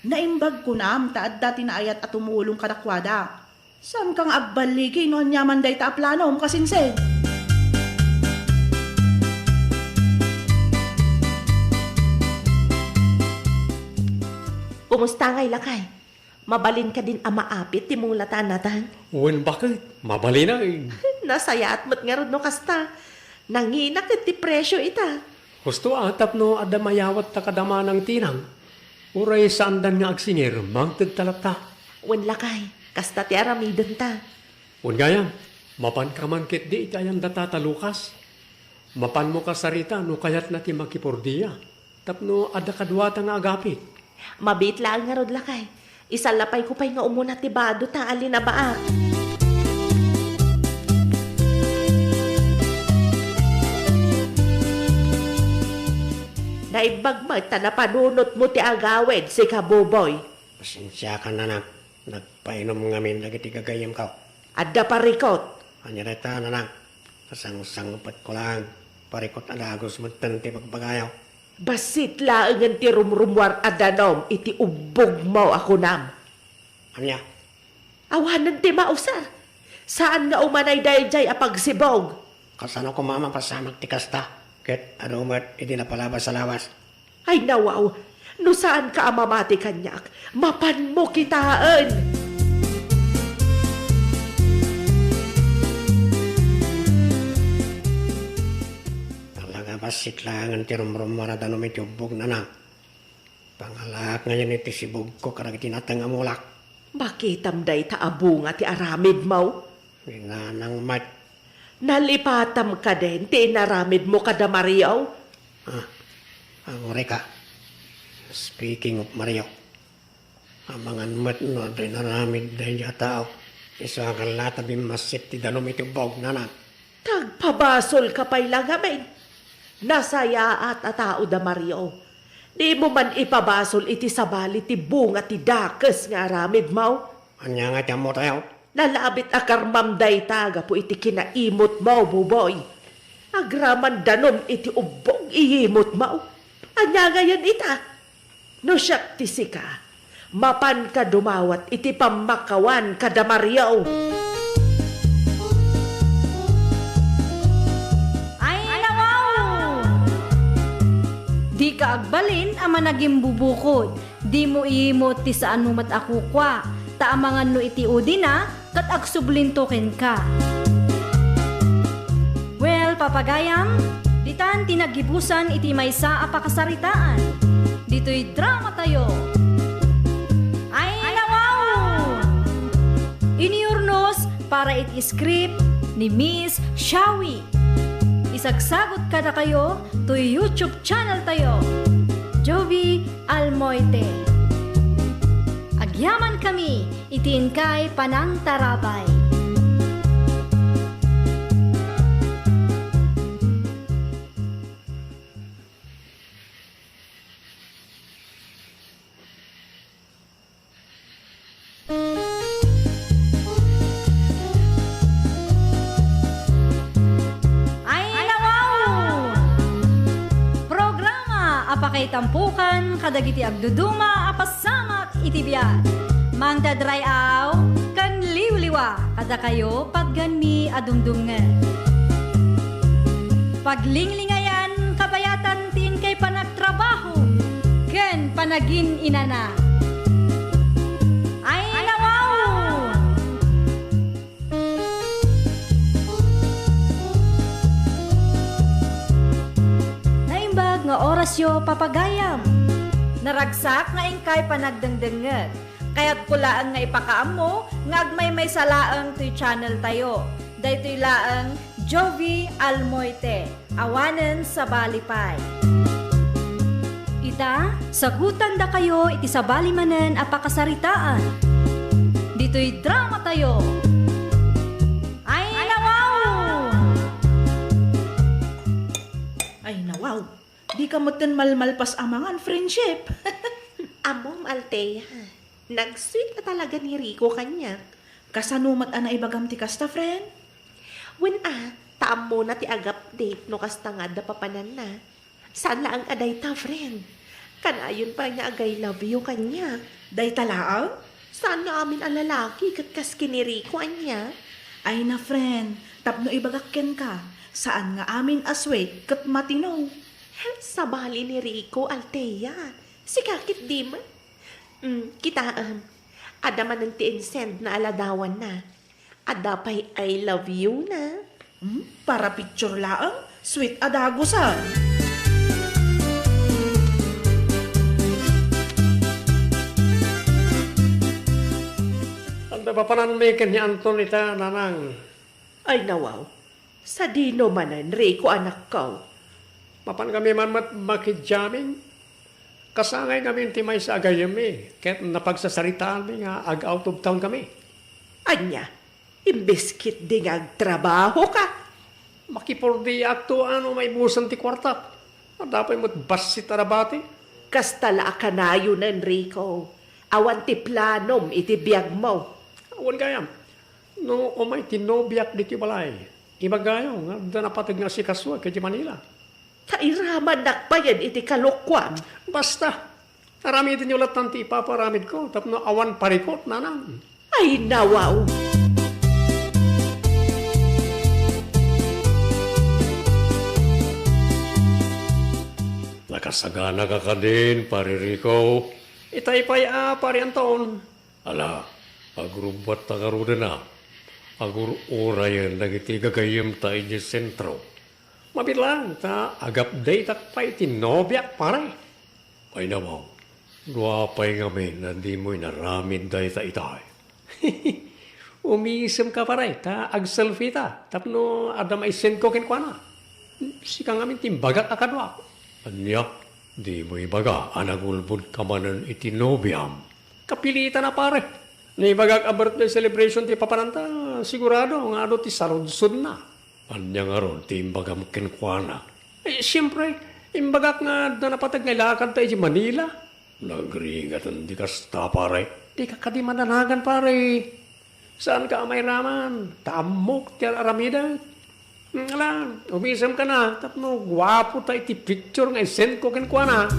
Naimbag ko na, taad dati na ayat at tumulong kadakwada. Saan kang agbaligi no nyaman day ta plano mo kasinse?
Kumusta ngay lakay? Mabalin ka din amaapit ti mong latanatan.
Wen bakit? Mabali na eh.
Nasaya at mat nga ron no kasta. Nanginak ti presyo ita.
Gusto atap no adamayawat ta kadama ng tinang. Uray sandan nga agsingir, mangtag talata.
Wen lakay, kasta ti aramidan ta.
Un gayam, mapan ka man kit di itayan datata Lukas. Mapan mo ka sarita no kayat na ti makipurdiya. Tapno ada kadwata nga agapit.
Mabit lang nga rod lakay. Isalapay ko pa'y nga umuna ti bado ta alin na baak. Naibagmag ta na panunot mo ti agawid si Kabuboy.
Pasensya ka na nagpainom ngamin lagi ti gagayam ka.
Adda parikot.
Anyareta na kasang-sangpat ko lang. Parikot agagos mo ti pagbagayaw.
Basit laangan ti rumrumwar adanom iti ubog mo ako nam.
Anya?
Awanan ti mausar. Saan nga umanay dahil jay apagsibog?
Kasano ko mama pasamag ti kasta. Ket ano umat iti napalabas sa lawas.
Ay nawaw, no saan ka amamati kanyak? Mapan mo kitaan.
Basit lang ang tirumrum marada no may tiyubog na nang. Pangalak ngayon iti sibog ko karag tinatang amulak.
Makitam day taabunga ti aramid mo.
Nang mat.
Nalipatam ka din ti inaramid mo kada Mario.
Ang reka. Speaking of Mario. Amangan mat no day naramid day tao. Isa ang latabi masit ti danom itubog na nang.
Tagpabasol ka pa'y lang amin. Nasaya at atao da Mario. Di mo man ipabasol iti sabali ti bunga ti dakes nga aramid mo.
Anya nga tiyan mo tayo?
Nalabit akarmam day taga po iti kinaimot mo, buboy. Agraman danom iti ubong iimot mo. Anya nga yan ita. No siyak ti sika. Mapan ka dumawat iti pamakawan kada Mario.
Di ka agbalin ama naging bubukod. Di mo iimot ti saan mo mat akukwa. Taamangan no iti udi na, kat agsublintoken ka. Well, papagayam, ditan tinagibusan iti maysa apakasaritaan. Dito'y drama tayo. Ay nawaw! Iniurnos para iti script ni Miss Shawi. Isagsagot ka na kayo to YouTube channel tayo, Jovi Almoite. Agyaman kami, itiin kay Panang Tarabay. Apakay tampukan, kadagiti agduduma, apasamak itibiyat. Mang dadray aw, kan liwliwa, kada kayo pagganmi adungdungan. Paglinglingayan, kabayatan tin kay panagtrabaho, ken panagin inana. Ay nawaw! Nga oras yo papagayam. Naragsak nga ingkay panagdengdenget. Kaya't kulaan nga ipakaam mo, nga agmay may salaang to'y channel tayo. Daytoy laang Jovi Almoite, awanen sa balipay. Ita, sagutan da kayo iti sa balimanen apakasaritaan. Dito'y drama tayo. Ay nawaw!
Ay nawaw! Di ka moten malmalpas amangan friendship.
Amom Altea, nag-sweet na talaga ni Rico kanya.
Kasanumat ana ibagam ti kasta, friend?
When taam mo na ti agap date no kasta nga da papanan na. Saan la ang aday ta, friend? Kanayon pa nga agay love you kanya.
Day talaang?
Saan nga amin ang lalaki katkas kiniriko anya?
Ay na friend, tapno ibagakken ka. Saan nga amin asway kat matinaw.
Sa bali ni Rico Altea. Si kakit di man. Kita ada man ang ti-send na aladawan na. Ada pa'y I love you na.
Para picture laang, sweet adagusan.
Anda pa pananmikan ni Anton ita, nanang.
Ay nawaw. Sa dino manan, Rico anak ko.
Mapan kami man makidjaming. Kasangay kami timay sa agayami. Kahit napagsasaritaan mi nga out of town kami.
Anya, imbiskit di nga trabaho ka.
Makipurdi akto ano may busan ti kwarta. Dapat mo't basi tarabati.
Kastala ka na yun, Enrico. Awan ti planom iti biyag mo.
Awan gayam. No, umay tinobiyak di ti balay. Ibagayo nga, danapatag nga si Kaswa kay Manila.
Kairaman nakbayan iti kalukwan.
Basta, aramitin yung latan ti ipaparamid ko. Tapno awan parikot, nanang.
Ay nawaw.
Nakasagana ka din, pare Rico.
Itay pa'y pari Anton.
Ala, agrubat ta karuda na. Agur orayan nagiti gagayem tayo di sentro.
Mabilang, ta agap day tak pa'y tinobyak pare.
Ay namaw, luapay ngamin na di mo'y naramid dahi ta itay.
Umiisem ka pare, ta ag-selfie ta. Tapno adam ay send ko kinkwana. Sika ngamin timbagak akadwa.
Anya, di mo'y baga anagulbud ka manan itinobiam.
Kapilitan na pare. Naibagak a birthday celebration ti papananta, sigurado nga ado ti sarudsud na.
Anya nga ron, timbagam kenkwana.
Siyempre, imbagak nga napatag nga lakad tayo di Manila.
Nagringatan di kasta pare.
Di ka kadi mananagan pare. Saan ka may raman? Tamok ti aramida. Alam, umisam ka na. Tapno, gwapo tayo ti picture nga send ko kenkwana.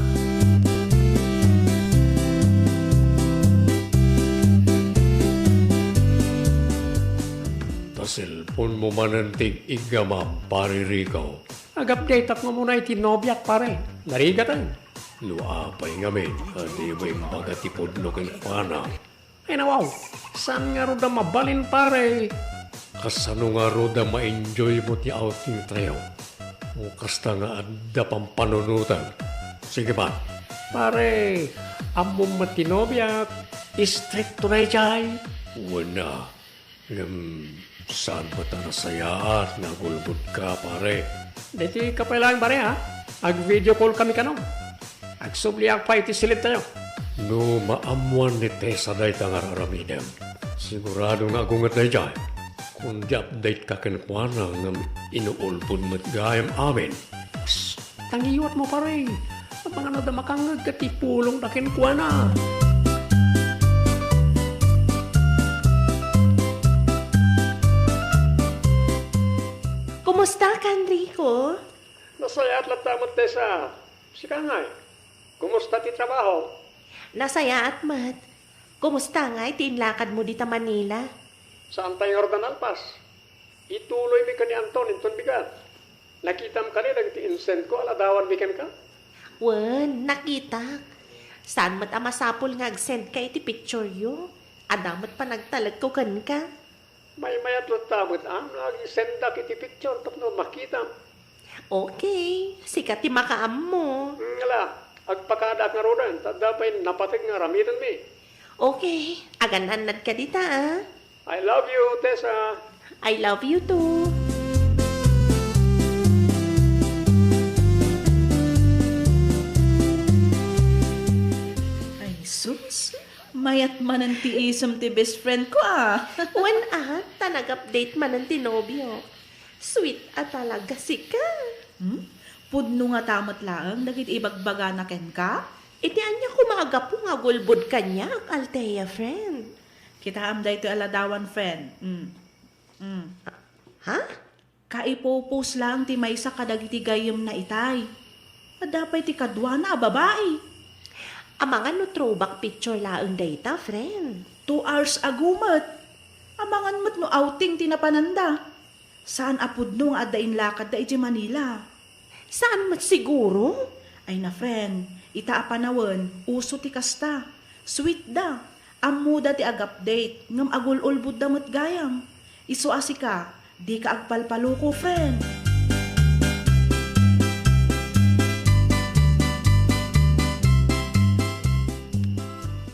Cellphone mo manantig igama, pare Rico.
Agap-date mo muna itinobyak pare. Narigatan.
Luapay ngamin, di ba yung magatipod no kay pana?
Ay nawaw, saan nga ro da mabalin pare?
Kasano nga ro da ma-enjoy mo ti outing trail? O kasta nga adda pang panunutan. Sige ba?
Pare, among matinobyak, strict to na jay.
Wala. Saan ba ta nasayaan? Nagulbud ka, pare.
Dito ka pa lang pare ha? Ag-video call kami kanong. Ag-subliak pa iti silid tayo.
No, maamuan ni Tessa dahi tangararamitem. Sigurado nga agungat na dyan. Kung di-update ka kinkwana ng inuulpod mo't gayam amin.
Tangiwat mo pare. Ang mga nadamakang nagkatipulong na kinkwana.
Kumusta ka, Enrico?
Nasaya at latamot Tessa. Sika nga eh. Kumusta ti trabaho?
Nasaya at mat. Kumusta nga itinlakad mo dita Manila?
Saan tayo Jordan Alpas? Ituloy mi ka ni Anton, inton bigat. Nakitam ka ni, nag-ti-insend ko, aladawan bikan ka?
Wen, nakita. Saan mat amasapol nga ag-send ka iti picture yo? Adamat pa nagtalag ko kan ka?
May mayat latamot, nag-send ka iti picture, tapno makitam.
Okay, sikat ti makaam mo.
Ngala, agpakadak nga rodan, tadapay napatig nga ramitan mi.
Okay, agananad ka dita ah.
I love you, Tessa.
I love you too.
Ay sus, mayat man ang tiisam ti best friend ko ah.
When tanag-update man ang tinobyo. Sweet at talaga si ka.
Pudno nga tamat lang, nagit ibagbaga na ken ka?
Iti anya kumaga po nga gulbod kanya, Altea friend.
Kita amday to aladawan friend.
Ha?
Kaipopos lang ti maysa kadagiti gayem na itay. Adapay ti kadwa na babae.
Amangan no throwback picture laang data, friend.
2 hours ago mat. Amangan mat no outing tinapananda. Saan apod no nga adain lakad da iti Manila?
Saan mat siguro?
Ay na friend, ita apanawan, uso ti kasta. Sweet da. Ammo da ti ag-update, ngam agul-ulbud da mat gayam. Iso asika, di ka agpalpaluko friend.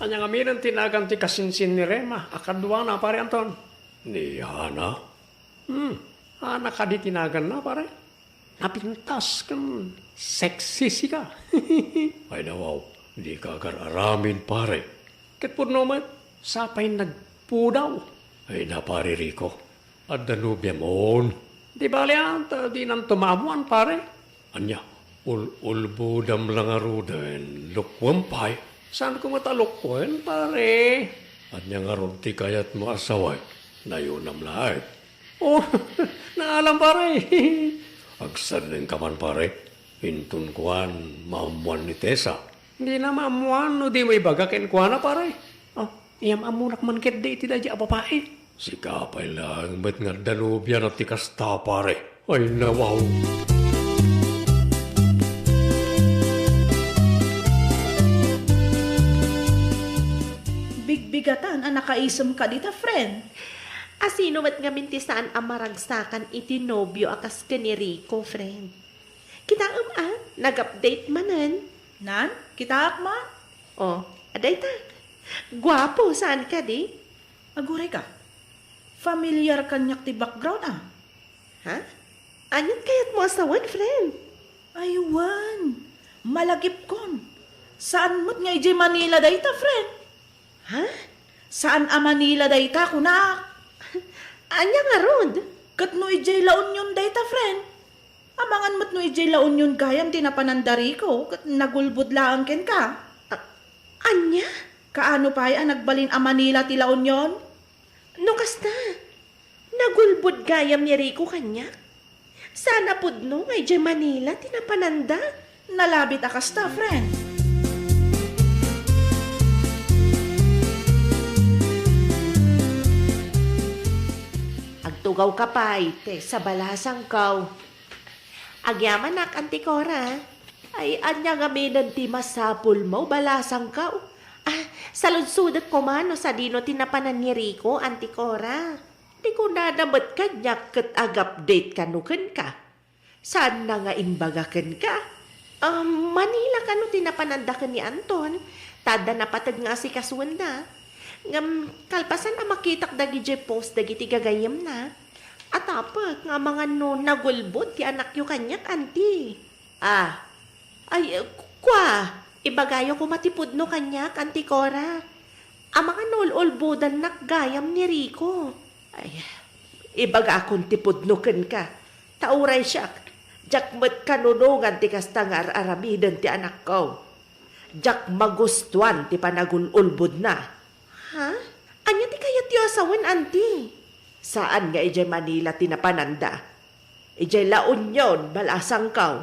Anyang aminan tinagan ti kasinsin ni Rema, akadwa na pare Anton. Ni Hana? Hana ka di tinagan na pare. Napintas kan sexy si ka. Ay nawaw, di ka agaramin pare. Ket po naman, sapay nagpudaw. Ay na pare Rico, at danubya mon. Di bali anta, di nang tumamuan pare. Anya, ulbudam lang aruden, lukwampay. Saan ko matalukwen, pare? At niya nga ron ti kayat mo asaway, nayunam lahat. Oh, naalam, pare. Agsad din ka man, pare. Hintun kuan, maamuan ni Tessa. Hindi na maamuan, no di may bagakin kuan na, pare. Oh, iyam amunak man ket di iti dadya babae. Si kapay lang, ba't nga danubya na ti kasta, pare. Ay, nawaw.
Bigbigatan ang nakaisam ka dita, friend.
Asino mat nga mintisaan ang maragsakan iti nobyo akas ka ni Rico, friend. Kita nag-update manan.
Nan, kita akma?
Oh, aday ta. Gwapo, saan ka di?
Aguray ka. Familiar kanyak ti background
Ha? Anyat kayat mo asawan, friend?
Aywan, malagip kon. Saan mo't nga ijay Manila dayta, friend?
Ha?
Saan a Manila dayta, kunak?
Anya nga rod?
Kat no ijay La Union dayta, friend. Amangan mo't no ijay La Union gayam tinapanandari ko, kat nagulbud laang ken ka.
Anya?
Kaano pa ay nagbalin a Manila ti La Union?
No kasta, nagulbud gayam ni Rico kanya. Sana pudno ngay di Manila tinapananda.
Nalabit akasta, friend.
Agtugaw ka pa, ite, sa balasang kaw. Agyaman nak, Antikora. Ay, anya gaminan ti masapul mo, balasang kaw. Saludsudat ko mano sa dino tinapanan ni Rico, Antikora. Di ko nadamat kanyak kat ag-update kanukan ka. Saan na nga imbagakan ka? Manila kanu tinapananda ka ni Anton. Tada na patag nga si kaswanda. Ngam kalpasan ang makitak dagi jay post dagi ti gagayam na. At apat nga mga no nagulbod ti anak yu kanyak, anti. Ibagayo ko matipud no kanyak, Antikora. Ang mga nol-olbudan nakgayam ni Rico. Ay, ibaga akong tipud no ken ka. Tauray siyak. Jak met kanunungan ti kasta nga aramidan ti anak ko. Jak magustuan ti panagululbud na. Ha? Anya ti kayat yu asawan, anti? Saan nga ijay Manila tinapananda? Ijay La Union, balasang kaw.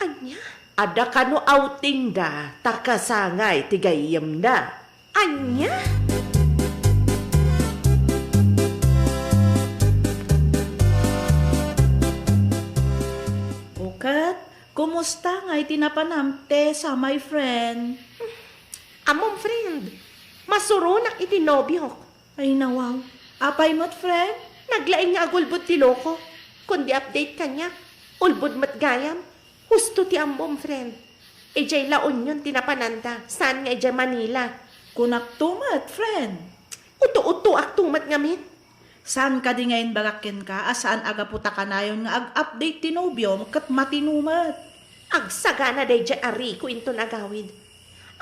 Anya? Ada kano outing da, takasangay tigayam na. Anya?
Ukat, kumusta nga itinapanam Tessa, my friend?
Amom, friend. Masurunak iti nobyo.
Ay nawaw, apay mo't, friend?
Naglaing nga agulbod ti loko. Kundi update kanya, ulbod mat gayam. Husto ti amom, friend. Ejay La Union tinapananda. Saan nga ejay Manila?
Kunak tumat, friend.
Uto-uto ak tumat ngamin.
Saan ka di ngayon bagakin ka? Saan aga puta ka na yun nga ag-update tinobyo kat matinumat?
Agsaga na day dyan ari ko into nagawid.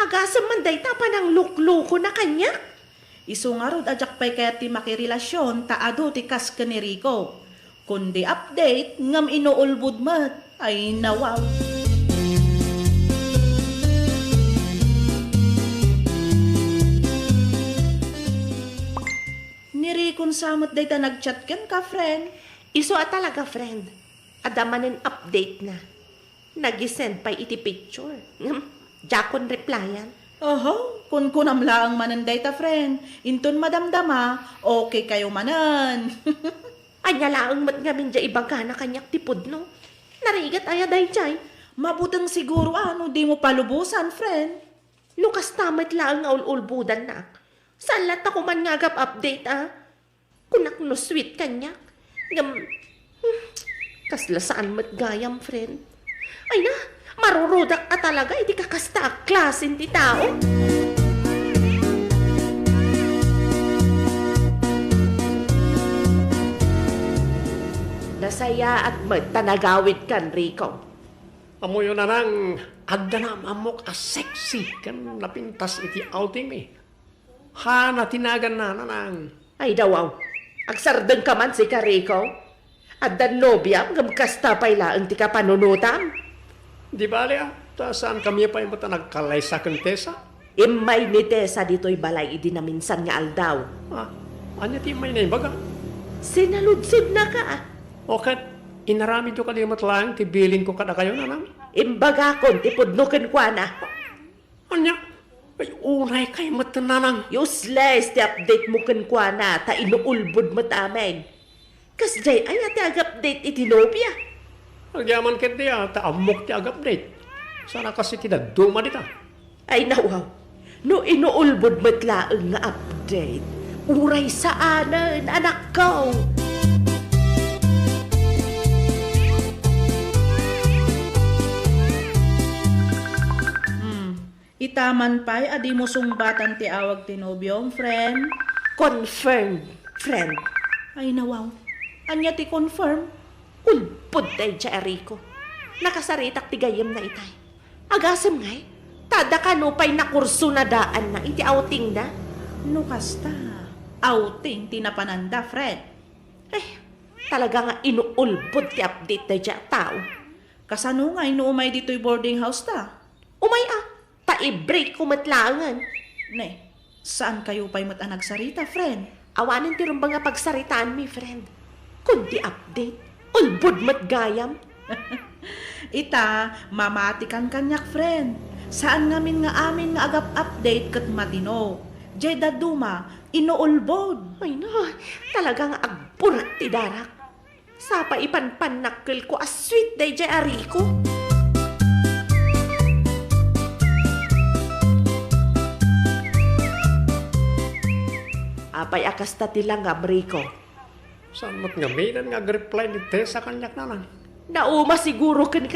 Agasam man day tapa ng lukluko na kanya.
Isu nga rod ajak pa'y kaya ti makirelasyon taado ti kas ka ni Rico. Kundi update ngam inuulbud mat. Ay nawaw. Nirikon samot day ta nagchat ken ka, friend.
Iso talaga, friend. Adamanin update na. Nagisend pa iti picture. Jakon replyan.
Oho, kun kunam laang mananday ta friend. Inton madamdama, okay kayo manan.
Anya laang mat ngamin dya ibaga na kanyak tipod no. Narigat aya day jay.
Mabutang siguro di mo palubusan, friend.
Lukas tamat laang nga ululbudan na. Salat ako man ngagap update Kunak no sweet kanyak. Kasla saan mat gayam, friend. Ay na, marurudak ka talaga, hindi ka kasta klasin ti tao. Nasaya at magtanagawid kan, Rico.
Amo yun na nang adda na amok sexy kan napintas iti outing mi. Hana tinagan na nang.
Ay dawaw, agsardeng ka man si Rico. At dan nobya, gamkasta pa'y laang ti ka panunutam.
Di bali ta saan kami pa yung mata nagkalay sa kentesa?
Imay ni Tessa dito'y balay idi na minsan nga aldaw.
Anya ti may naibaga?
Sinaludsod na ka
Okay, inarami do ka di matlang, tibilin ko kada kayo na nang.
Imbaga kon, tipudnukin kwa na.
Anya, ay unay kay matananang.
Useless, ti update mo kan kwa na, ta inuulbod mo tamen. Kas jay, ay ati ag-update iti nobya.
Agyaman ket di ta amok ti ag-update. Sana kasi ti duma dita.
Ay nawaw, no inuulbod mo't laang nga update. Uray saanan, anak ko.
Itaman pa'y adi mo sungbatan ti awag ti nobyong, friend.
Confirmed, friend.
Ay nawaw, anya ti confirm?
Ulpod day dya, Rico. Nakasaritak ti gayam na itay. Agasam ngay, tada ka no pa'y nakurso na daan na iti outing na.
No kasta, outing tinapananda, friend.
Talaga nga inuulbod ti update day dya tao.
Kasano nga inuumay dito'y boarding house ta?
Umay ta-i-break kumatlangan.
Ne, saan kayo pa'y nagsarita, friend?
Awanin ti rumbang nga pagsaritaan mi, friend. Kundi update, ulbod mat gayam.
Ita, mamatikan kanyak, friend. Saan ngamin nga amin nga agap update kat matino? Jay daduma, inuulbod.
Ay na, talaga nga agburak ti darak. Sapa ipanpanakil ko as sweet day jay Rico. Apay akas ta tila nga, Rico.
Saan mat nga minan nga reply ni Tessa kanyak na nang.
Nauma siguro kan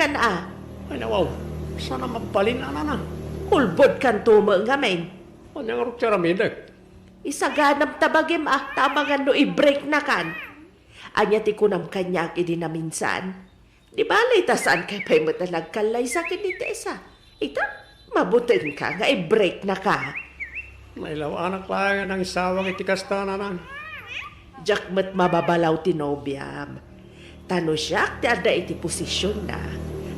Ay nawaw, sana mabalin na nang.
Ulbod kan tumo nga men.
Anya nga ruktsara midak.
Isaganam tabagim tamangan no i-break na kan. Anya ti kunam kanyak idi na minsan. Di balay ta saan kay pa'y matalag kalay sa akin ni Tessa. Ita, mabutin ka nga i-break na ka.
Nailaw anak lang ng isawang itikasta na nang.
Jakmat mababalaw ti nobyam. Tano siyak ti ada iti posisyon na.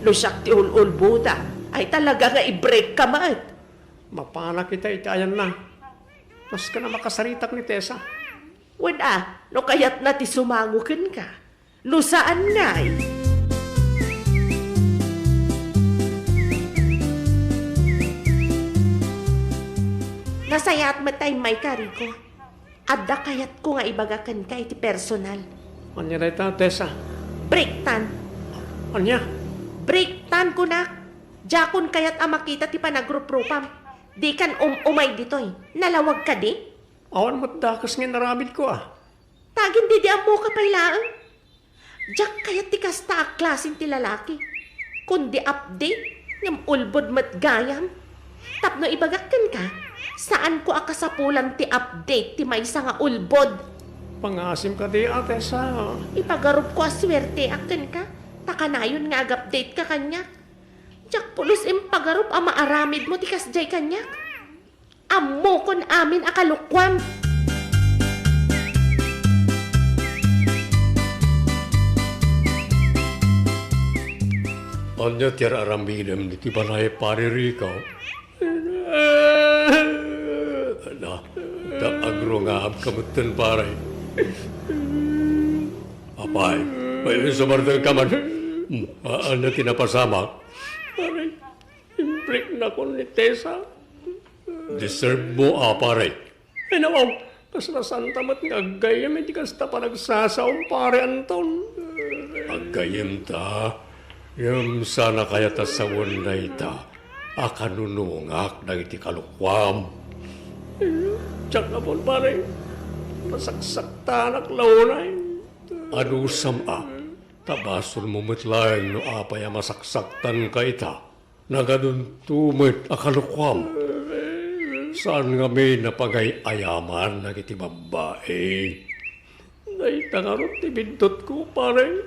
No siyak ti ululbuda. Ay talaga nga i-break ka mat.
Mapana kita itayan na. Mas ka na makasaritak ni Tessa.
Wala, no kayat na ti sumangukin ka. No saan ngay? Nasayat matay may Rico. Adda kayat ko nga ibagakan ka iti personal.
Anya na ita, Tessa?
Breaktan.
Anya?
Breaktan ko na. Jakon kayat makita ti panagrupropam. Di kan umay ditoy. Nalawag ka di?
Awan mo't dakas nga naramid ko
Tagin di mo ka pailaan. Jak kayat ti kasta klasin ti lalaki. Kundi update ngam ulbod mat gayam. Tapno ibagakan ka. Saan ko akasapulan ti update ti maysa nga ulbod?
Pangasim ka di, Tessa.
Ipagarup ko aswerte akin ka. Takanayon nga ag-update ka kanyak. Jak pulos impagarup maaramid mo ti kasjay kanyak. Ammo kon amin akalukwam.
Anya tiyar aramidem ni ti balay paririkaw. Da agro nga kamutan paray. Apay, may sumartang kaman. Anya tinapasamak. Paray, break ako ni Tessa. Deserve mo, pare. Ay, nawaw. Kasrasan tamat nga agayam, hindi kasta pa nagsasaong pare, Anton. Agayam ta. Yung sana kaya ta sa wanday ta. Akanunungak na iti kalukwam. Tsak na po, pare. Masaksak ta naklaunay. Ano sama? Tabason mo matlayan no apay masaksaktan ka ita. Nagadun tumit akalukwam. Saan nga may napagay-ayaman na kiti babae? Naitangarot ti bindot ko, pare.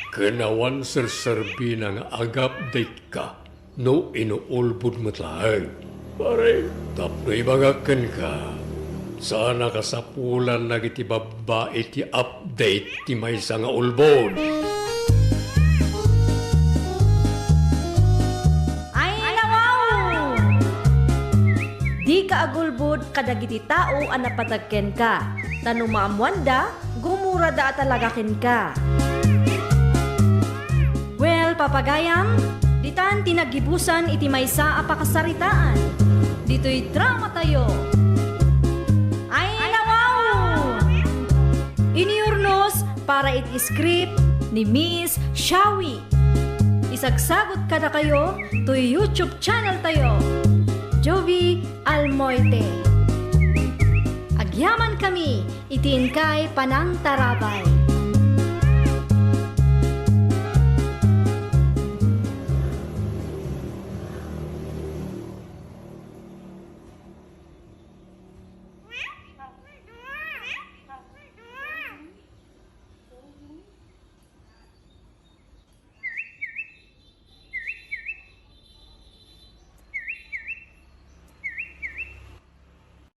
Kanawan serserbi na nga agap-date ka no inuulbud matlaang. Pare, tapno ibagakan ka. Sana kasapulan na kiti babae ti update ti may nga ulbod.
Di ka agulbod kadagiti tao ang napatagken ka. Tanong maamwanda, gumura da talaga ken ka. Well, papagayam, ditan tinagibusan iti maysa a pakasaritaan. Dito'y drama tayo. Ay, nawaw! Iniurnos para iti script ni Miss Shawi. Isagsagot ka na kayo to YouTube channel tayo. Jovi Almoite. Agyaman kami, itin kay Panang Tarabay.